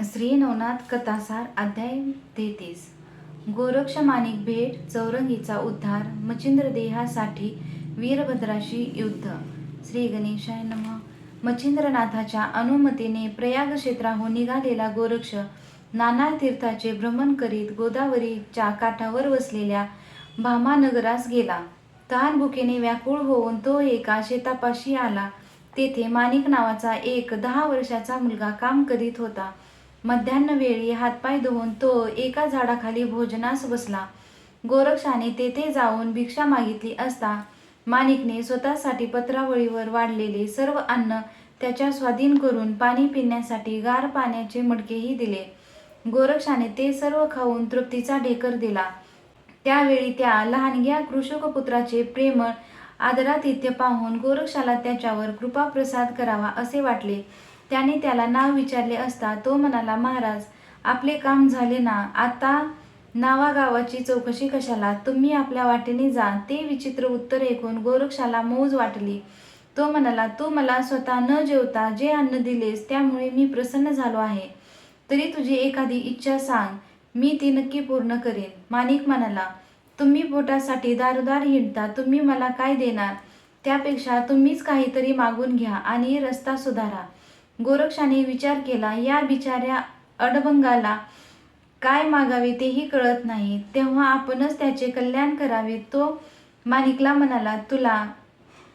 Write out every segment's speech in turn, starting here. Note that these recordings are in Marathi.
श्री नवनाथ कथासार अध्याय 33. गोरक्ष माणिक भेट, चौरंगीचा उद्धार, मच्छिंद्र देहासाठी वीरभद्राशी युद्ध. श्री गणेशाय नमः. मच्छिंद्रनाथाच्या अनुमतीने प्रयाग क्षेत्राहून निघालेला गोरक्ष नाना तीर्थाचे भ्रमण करीत गोदावरीच्या काठावर वसलेल्या भामानगरास गेला. तहान भुकेने व्याकुळ होऊन तो एका शेतापाशी आला. तेथे माणिक नावाचा एक 10 वर्षाचा मुलगा काम करीत होता. मध्यान्हवेळी हातपाय धुवून तो एका झाडाखाली भोजनास बसला. गोरक्षाने तेथे जाऊन भिक्षा मागितली असता माणिकने स्वतःसाठी पत्रावळीवर वाढलेले सर्व अन्न त्याच्या स्वाधीन करून पाणी पिण्यासाठी गार पाण्याचे मडकेही दिले. गोरक्षाने ते सर्व खाऊन तृप्तीचा ढेकर दिला. त्यावेळी त्या लहानग्या कृषकपुत्राचे प्रेमळ आदरातिथ्य पाहून गोरक्षाला त्याच्यावर कृपाप्रसाद करावा असे वाटले. त्याने त्याला नाव विचारले असता तो म्हणाला, महाराज, आपले काम झाले ना, आता नावागावाची चौकशी कशाला? तुम्ही आपल्या वाटेने जा. ते विचित्र उत्तर ऐकून गोरक्षाला मौज वाटली. तो म्हणाला, तू मला स्वतः न जेवता जे अन्न दिलेस त्यामुळे मी प्रसन्न झालो आहे. तरी तुझी एखादी इच्छा सांग, मी ती नक्की पूर्ण करेन. माणिक म्हणाला, तुम्ही पोटासाठी दारोदार हिंडता, तुम्ही मला काय देणार? त्यापेक्षा तुम्हीच काहीतरी मागून घ्या आणि रस्ता सुधारा. गोरक्षाने विचार केला, या बिचाऱ्या अडभंगाला काय मागावे तेही कळत नाही, तेव्हा आपणच त्याचे कल्याण करावे. तो माणिकला म्हणाला,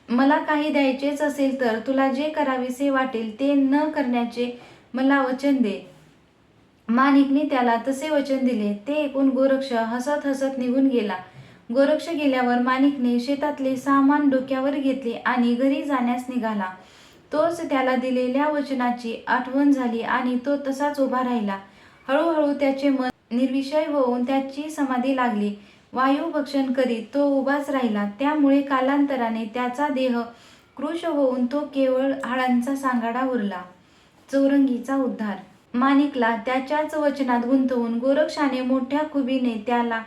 मला काही द्यायचेच असेल तर तुला जे करावेसे वाटेल ते न करण्याचे मला वचन दे. माणिकने त्याला तसे वचन दिले. ते ऐकून गोरक्ष हसत हसत निघून गेला. गोरक्ष गेल्यावर माणिकने शेतातले सामान डोक्यावर घेतले आणि घरी जाण्यास निघाला. तोच त्याला दिलेल्या वचनाची आठवण झाली आणि तो तसाच उभा राहिला. हळूहळू त्याचे मन निर्विषय होऊन त्याची समाधी लागली. वायू भक्षण करीत तो उभाच राहिला. त्यामुळे कालांतराने त्याचा देह कृश होऊन तो केवळ हाडांचा सांगाडा उरला. चौरंगीचा उद्धार. माणिकला त्याच्याच वचनात गुंतवून गोरक्षाने मोठ्या खुबीने त्याला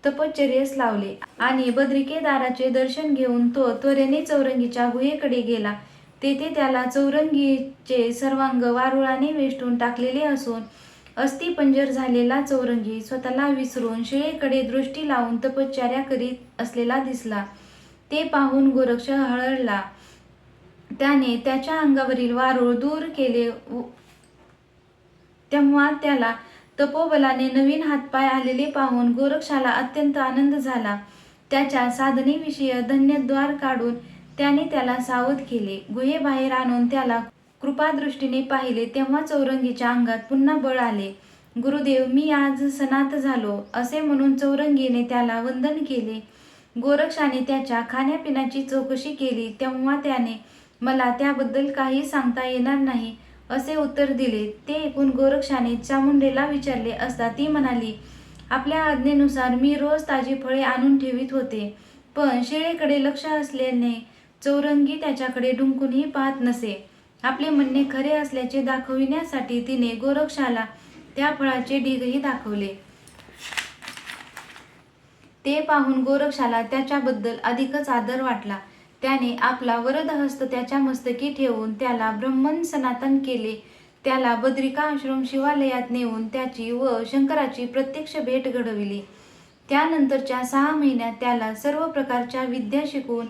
तपश्चर्येस लावले आणि बद्रिकेदाराचे दर्शन घेऊन तो त्वरेने चौरंगीच्या गुहेकडे गेला. तेथे त्याला चौरंगीचे सर्वांग वारुळाने वेष्टून टाकलेले असून अस्थिपंजर झालेला चौरंगी स्वतःला विसरून शिळेकडे दृष्टी लावून तपश्चर्या करीत असलेला दिसला. ते पाहून गोरक्ष हळहळला. त्याने त्याच्या अंगावरील वारूळ दूर केले. तेव्हा त्याला तपोबलाने नवीन हातपाय आलेले पाहून गोरक्षाला अत्यंत आनंद झाला. त्याच्या साधनेविषयी धन्यद्वार काढून त्याने त्याला सावध केले. गुहेबाहेर आणून त्याला कृपादृष्टीने पाहिले तेव्हा चौरंगीच्या अंगात पुन्हा बळ आले. गुरुदेव, मी आज सनाथ झालो असे म्हणून चौरंगीने त्याला वंदन केले. गोरक्षाने त्याच्या खाण्यापिण्याची चौकशी केली तेव्हा त्याने मला त्याबद्दल काही सांगता येणार नाही असे उत्तर दिले. ते ऐकून गोरक्षाने चामुंडेला विचारले असता ती म्हणाली, आपल्या आज्ञेनुसार मी रोज ताजी फळे आणून ठेवीत होते, पण शिळेकडे लक्ष असल्याने चौरंगी त्याच्याकडे डुंकूनही पाहत नसे. आपले म्हणणे खरे असल्याचे दाखविण्यासाठी तिने गोरक्षाला त्या फळाचे ढीगही दाखवले. ते पाहून गोरक्षाला त्याच्याबद्दल अधिकच आदर वाटला. त्याने आपला वरदहस्त त्याच्या मस्तकी ठेवून त्याला ब्रह्मन सनातन केले. त्याला बद्रिका आश्रम शिवालयात नेऊन त्याची व शंकराची प्रत्यक्ष भेट घडविली. त्यानंतरच्या 6 महिन्यात त्याला सर्व प्रकारच्या विद्या शिकवून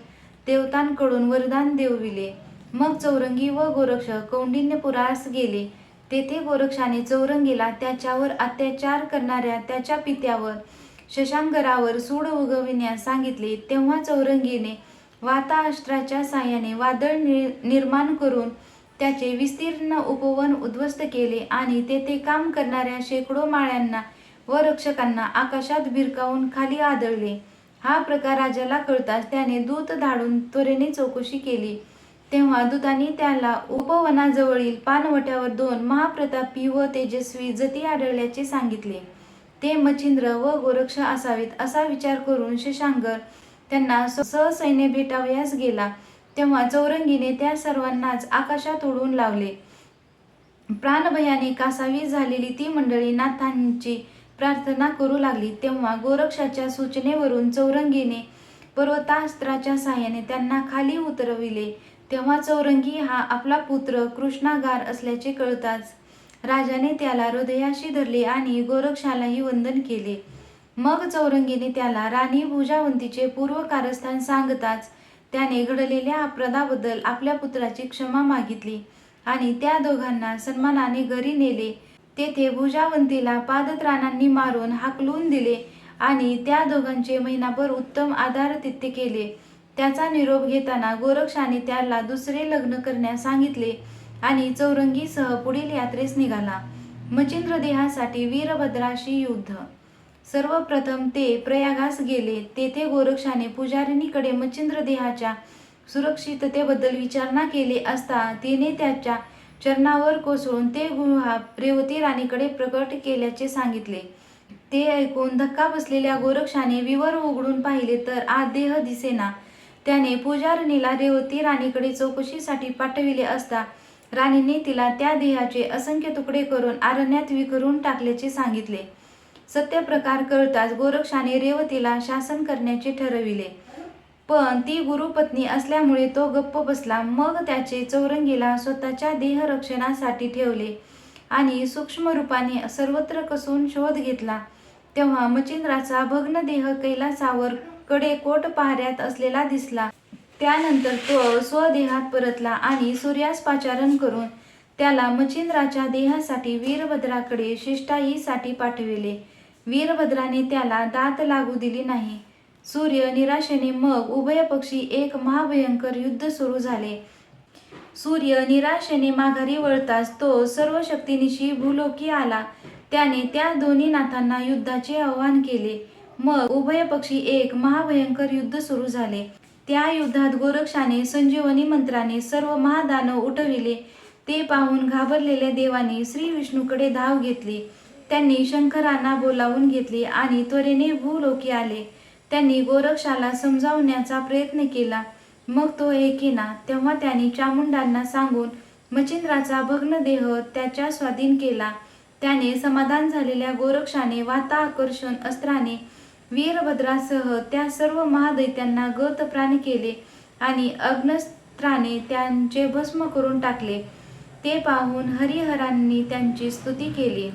देवतांकडून वरदान देविले. मग चौरंगी व गोरक्ष कौंडिन्यपुरास गेले. तेथे गोरक्षाने चौरंगीला त्याच्यावर अत्याचार करणाऱ्या त्याच्या पित्यावर शशांगरावर सूड उगविण्यास सांगितले. तेव्हा चौरंगीने वाताअस्त्राच्या साहाय्याने वादळ निर्माण करून त्याचे विस्तीर्ण उपवन उद्ध्वस्त केले आणि तेथे काम करणाऱ्या शेकडो माळ्यांना व रक्षकांना आकाशात भिरकावून खाली आदळले. हा प्रकार राजाला कळताच त्याने दूत धाडून त्वरेने चौकशी केली. तेव्हा दूतांनी त्याला उपवनाजवळील पानवट्यावर 2 महाप्रतापी व तेजस्वी जती आढळल्याचे सांगितले. ते मच्छिंद्र व गोरक्ष असावेत असा विचार करून शशांगर त्यांना ससैन्य भेटावयास गेला. तेव्हा चौरंगीने त्या सर्वांनाच आकाशात उडवून लावले. प्राणभयाने कासावीस झालेली ती मंडळी नाथांची प्रार्थना करू लागली. तेव्हा गोरक्षाच्या सूचनेवरून चौरंगीने पर्वतास्त्राच्या साहाय्याने त्यांना खाली उतरविले. तेव्हा चौरंगी हा आपला पुत्र कृष्णागार असल्याचे कळताच राजाने त्याला हृदयाशी धरले आणि गोरक्षालाही वंदन केले. मग चौरंगीने त्याला राणी भुजावंतीचे पूर्व कारस्थान सांगताच त्याने घडलेल्या अपराधाबद्दल आपल्या पुत्राची क्षमा मागितली आणि त्या दोघांना सन्मानाने घरी नेले. तेथे भुजावंतीला पादत्राणांनी मारून हाकलून दिले आणि त्या दोघांचे महिनाभर उत्तम आदरातिथ्य केले. त्याचा निरोप घेताना गोरक्षाने त्याला दुसरे लग्न करण्यास सांगितले आणि चौरंगीसह पुढील यात्रेस निघाला. मच्छिंद्र देहासाठी वीरभद्राशी युद्ध. सर्वप्रथम ते प्रयागास गेले. तेथे गोरक्षाने पुजारिणीकडे मच्छिंद्र देहाच्या सुरक्षिततेबद्दल विचारणा केली असता तिने त्याच्या चरणावर कोसळून ते गुहा रेवती राणीकडे प्रकट केल्याचे सांगितले. ते ऐकून धक्का बसलेल्या गोरक्षाने विवर उघडून पाहिले तर आत देह दिसेना. त्याने पुजारिणीला रेवती राणीकडे चौकशीसाठी पाठविले असता राणीने तिला त्या देहाचे असंख्य तुकडे करून अरण्यात विखरून टाकल्याचे सांगितले. सत्य प्रकार कळताच गोरक्षाने रेवतीला शासन करण्याचे ठरविले, पण ती गुरुपत्नी असल्यामुळे तो गप्प बसला. मग त्याचे चौरंगीला स्वतःच्या देहरक्षणासाठी ठेवले आणि सूक्ष्म रूपाने सर्वत्र कसून शोध घेतला. तेव्हा मच्छिंद्राचा भग्न देह कैलासावर कडेकोट पहाऱ्यात असलेला दिसला. त्यानंतर तो स्वदेहात परतला आणि सूर्यास पाचारण करून त्याला मच्छिंद्राच्या देहासाठी वीरभद्राकडे शिष्टाईसाठी पाठविले. वीरभद्राने त्याला दात लागू दिली नाही. सूर्य निराशेने मग उभय पक्षी एक महाभयंकर युद्ध सुरू झाले. सूर्य निराशेने माघारी वळताच तो सर्व शक्तीनिशी भूलोकी आला. त्याने त्या दोन्ही नाथांना युद्धाचे आवाहन केले. मग उभय पक्षी एक महाभयंकर युद्ध सुरू झाले. त्या युद्धात गोरक्षाने संजीवनी मंत्राने सर्व महादानव उठविले. ते पाहून घाबरलेल्या देवाने श्री विष्णूकडे धाव घेतली. त्यांनी शंकरांना बोलावून घेतले आणि त्वरेने भूलोकी आले. त्यांनी गोरक्षाला समजावण्याचा प्रयत्न केला, मग तो ऐकेना. तेव्हा त्यांनी चामुंडांना सांगून मच्छिंद्राचा भग्न देह त्याच्या स्वाधीन केला. त्याने समाधान झालेल्या गोरक्षाने वाताकर्षण अस्त्राने वीरभद्रासह त्या सर्व महादैत्यांना गतप्राण केले आणि अग्नस्त्राने त्यांचे भस्म करून टाकले. ते पाहून हरिहरांनी त्यांची स्तुती केली.